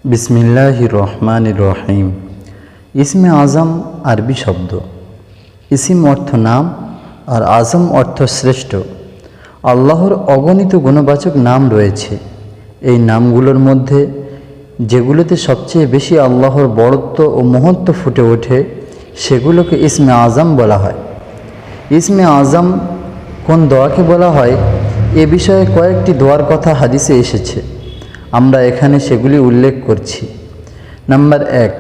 বিসমিল্লাহির রহমানির রহিম। ইসমে আজম আরবি শব্দ। ইসিম অর্থ নাম আর আজম অর্থ শ্রেষ্ঠ। আল্লাহর অগণিত গুণবাচক নাম রয়েছে। এই নামগুলোর মধ্যে যেগুলোতে সবচেয়ে বেশি আল্লাহর বড়ত্ব ও মহত্ব ফুটে ওঠে সেগুলোকে ইসমে আজম বলা হয়। ইসমে আজম কোন দোয়াকে বলা হয় এ বিষয়ে কয়েকটি দোয়ার কথা হাদিসে এসেছে। আমরা এখানে সেগুলি উল্লেখ করছি। নাম্বার 1,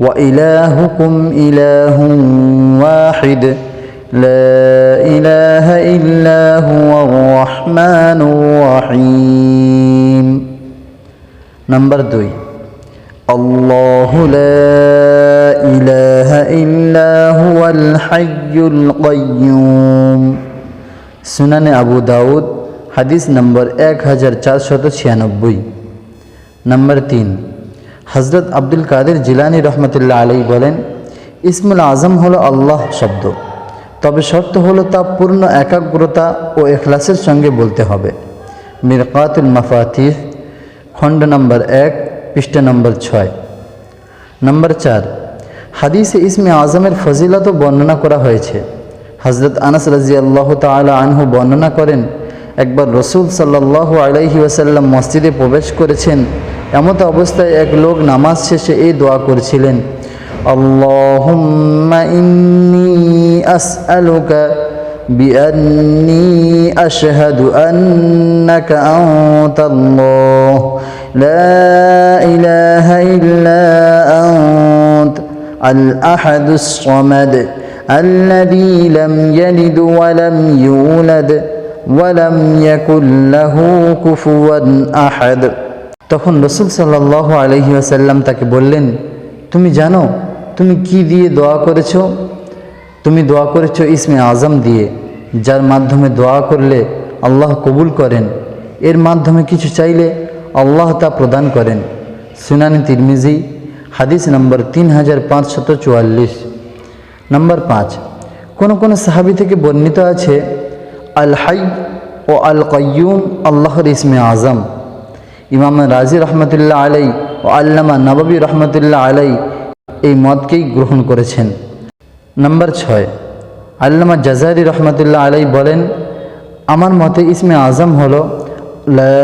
ওয়া ইলাহুকুম ইলাহুন ওয়াহিদ লা ইলাহা ইল্লা হুয়ার রহমানুর রহিম। নাম্বার 2, আল্লাহু লা ইলাহা ইল্লা হুয়াল হাইয়ুল কাইয়্যুম। সুনানে আবু দাউদ, হাদিস নম্বর 1496। নাম্বার 3, হজরত আব্দুল কাদের জিলানী রহমতুল্লাহ আলাইহি বলেন, ইসমুল আজম হলো আল্লাহ শব্দ, তবে শর্ত হলো তা পূর্ণ একাগ্রতা ও ইখলাসের সঙ্গে বলতে হবে। মিরকাতুল মাফাতিহ, খণ্ড নম্বর 1, পৃষ্ঠা নম্বর 6। নাম্বার 4, হাদিসে ইসমে আজমের ফজিলত বর্ণনা করা হয়েছে। হজরত আনাস রাদিয়াল্লাহু তাআলা আনহু বর্ণনা করেন, একবার রসুল সাল্লাল্লাহু আলাইহি ওয়াসাল্লাম মসজিদে প্রবেশ করেছেন। এমত অবস্থায় এক লোক নামাজ শেষে এই দোয়া করছিলেন, আল্লাহুম্মা ইন্নী আসআলুকা বিআন্নী আশহাদু আন্নাকা আনতাল্লাহ লা ইলাহা ইল্লা আনত আল আহাদুস সামাদ আল্লাযী লাম ইয়ালিদ ওয়া লাম ইউলাদ ওয়ালাম ইয়াকুল লাহু কুফুয়ান আহাদ। তখন রাসূল সাল্লাল্লাহু আলাইহি ওয়াসাল্লাম তাকে বললেন, তুমি জানো তুমি কি দিয়ে দোয়া করেছো? তুমি দোয়া করেছো ইসমে আজম দিয়ে, যার মাধ্যমে দোয়া করলে আল্লাহ কবুল করেন, এর মাধ্যমে কিছু চাইলে আল্লাহ তা প্রদান করেন। সুনানে তিরমিজি, হাদিস নম্বর 3544। নাম্বার 5, কোন সাহাবী থেকে বর্ণিত আছে, আল হাই ও আল কাইয়ুম আল্লাহর ইসমে আজম। ইমাম রাজি রহমতুল্লাহ আলাই ও আল্লামা নববী রহমতুল্লাহ আলাই এই মতকেই গ্রহণ করেছেন। নাম্বার 6, আল্লামা জাজারি রহমতুল্লাহ আলাই বলেন, আমার মতে ইসমে আজম হলো লা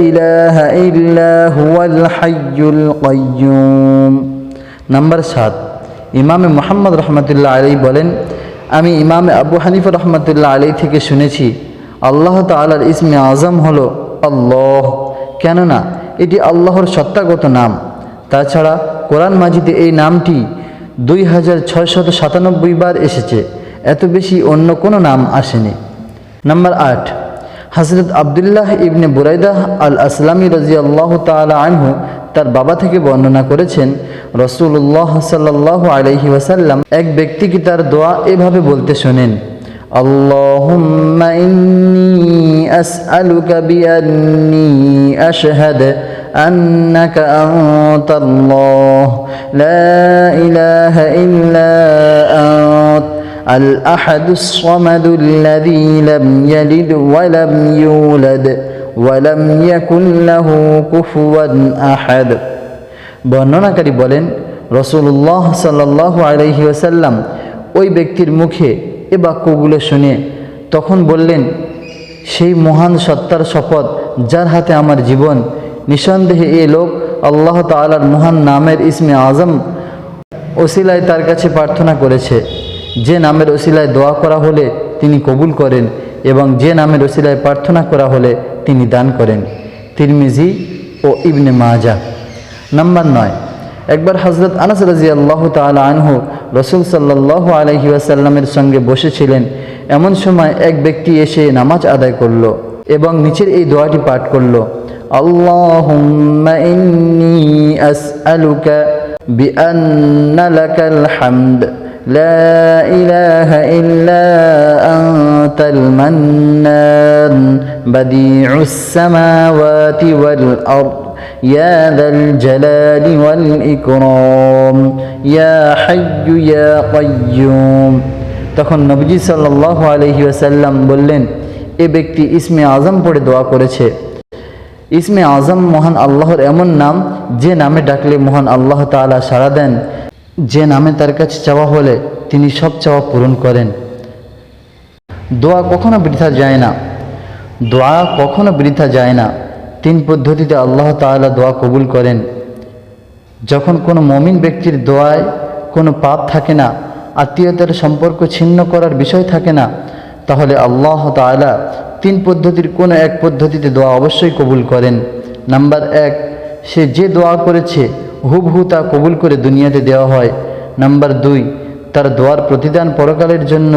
ইলাহা ইল্লা হুয়াল হাইয়ুল কাইয়্যুম। নাম্বার 7, ইমামে মুহাম্মদ রহমতুল্লাহ আলাই বলেন, আমি ইমামে আবু হানিফা রহমতুল্লাহ আলাই থেকে শুনেছি আল্লাহ তাআলার ইসমে আজম হলো আল্লাহ, কেননা এটি আল্লাহর সত্তাগত নাম। তাছাড়া কোরআন মাজিদে এই নামটি 2697 বার এসেছে, এত বেশি অন্য কোনো নাম আসেনি। নাম্বার 8, হযরত আব্দুল্লাহ ইবনে বুরাইদাহ আল আসলামী রাদিয়াল্লাহু তাআলা আনহু তার বাবা থেকে বর্ণনা করেছেন, রাসূলুল্লাহ সাল্লাল্লাহু আলাইহি ওয়াসাল্লাম এক ব্যক্তিকে তার দোয়া এভাবে বলতে শোনেন, আল্লাহুম্মা ইন্নী আসআলুকা বিআন্নী আশহাদু আন্নাকা আনতাল্লাহ লা ইলাহা ইল্লা আনত আল আহাদুস সামাদুল্লাযী লাম ইয়ালিদ ওয়া লাম ইউলাদ ওয়ালাম ইয়াকুল লাহু কুফুয়ান আহাদ। বর্ণনাকারী বলেন, রাসূলুল্লাহ সাল্লাল্লাহু আলাইহি ওয়াসাল্লাম ওই ব্যক্তির মুখে এ বাক্যগুলো শুনে তখন বললেন, সেই মহান সত্তার শপথ যার হাতে আমার জীবন, নিঃসন্দেহে এ লোক আল্লাহ তাআলার মহান নামের ইসমে আজম ওসিলায় তার কাছে প্রার্থনা করেছে। যে নামের ওসিলায় দোয়া করা হলে তিনি কবুল করেন এবং যে নামের ওসিলায় প্রার্থনা করা হলে তিনি দান করেন। তিরমিজি ও ইবনে মাজাহ। নাম্বার 9, একবার হযরত আনাস রাদিয়াল্লাহু তাআলা আনহু রাসূল সাল্লাল্লাহু আলাইহি ওয়াসাল্লামের সঙ্গে বসেছিলেন। এমন সময় এক ব্যক্তি এসে নামাজ আদায় করল এবং নিচের এই দোয়াটি পাঠ করল, আল্লাহুম্মা ইন্নী আসআলুকা বিআন্না লাকাল হামদ লা ইলাহা ইল্লা আনতাল মান্নান বাদিউস সামাওয়াতি ওয়াল আরদ ইয়া যাল জালালি ওয়াল ইকরাম ইয়া হাইয়্যু ইয়া কাইয়্যুম। তখন নবীজি সাল্লাল্লাহু আলাইহি ওয়াসাল্লাম বললেন, এ ব্যক্তি ইসমে আজম পড়ে দোয়া করেছে। ইসমে আজম মহান আল্লাহর এমন নাম যে নামে ডাকলে মহান আল্লাহ তাআলা সাড়া দেন, যে নামে তার কাছে চাওয়া হলে তিনি সব চাওয়া পূরণ করেন। দোয়া কখনো বৃথা যায় না, দোয়া কখনো বৃথা যায় না। 3 পদ্ধতিতে আল্লাহ তাআলা দোয়া কবুল করেন। যখন কোনো মুমিন ব্যক্তির দোয়ায় কোনো পাপ থাকে না, আত্মীয়তার সম্পর্ক ছিন্ন করার বিষয় থাকে না, তাহলে আল্লাহ তাআলা 3 পদ্ধতির কোনো এক পদ্ধতিতে দোয়া অবশ্যই কবুল করেন। নাম্বার 1, সে যে দোয়া করেছে হুবহু তা কবুল করে দুনিয়াতে দেওয়া হয়। নাম্বার 2, তার দোয়ার প্রতিদান পরকালের জন্য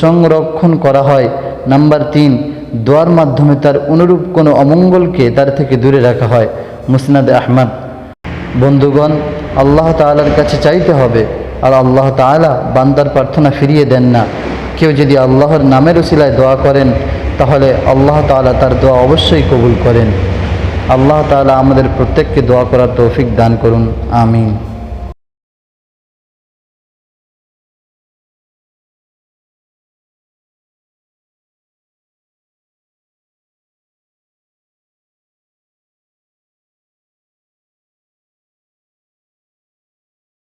সংরক্ষণ করা হয়। নাম্বার 3, দোয়ার মাধ্যমে তার অনুরূপ কোনো অমঙ্গলকে তার থেকে দূরে রাখা হয়। মুসনাদ আহমদ। বন্ধুগণ, আল্লাহ তাআলার কাছে চাইতে হবে, আর আল্লাহ তাআলা বান্দার প্রার্থনা ফিরিয়ে দেন না। কেউ যদি আল্লাহর নামের উসিলায় দোয়া করেন, তাহলে আল্লাহ তাআলা তার দোয়া অবশ্যই কবুল করেন। আল্লাহ তাআলা আমাদের প্রত্যেককে দোয়া করার তৌফিক দান করুন। আমিন।